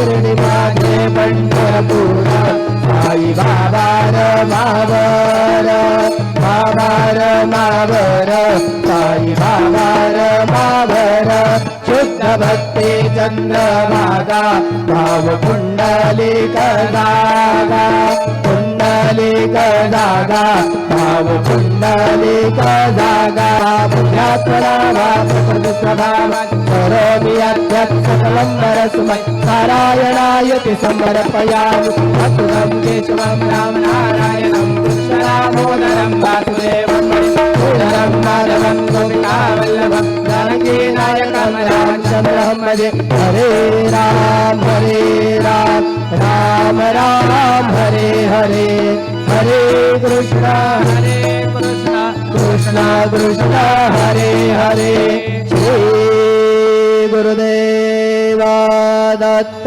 शिर्डी माझे पंढरपूर साई बाबा मावर मावर मावर साई बाबा मावर शुद्ध भक्ती चंद्रभागा भाव पुंडलिक जागा पुंडलिक जागा भाव पुंडलिक जागा पुण्यात्मनाभा प्रभा करोमि यद्यत् सकलं परस्मै नारायणायति समर्पयामि अतुलं केशवं रामनारायणं कृष्णदामोदरं वासुदेवं मणिपूरं माधवं गोपिकावल्लभं जानकीनायकं रामचन्द्रं भजे हरे राम राम राम हरे हरे हरे कृष्ण कृष्ण कृष्ण हरे हरे श्री गुरुदेव दत्त।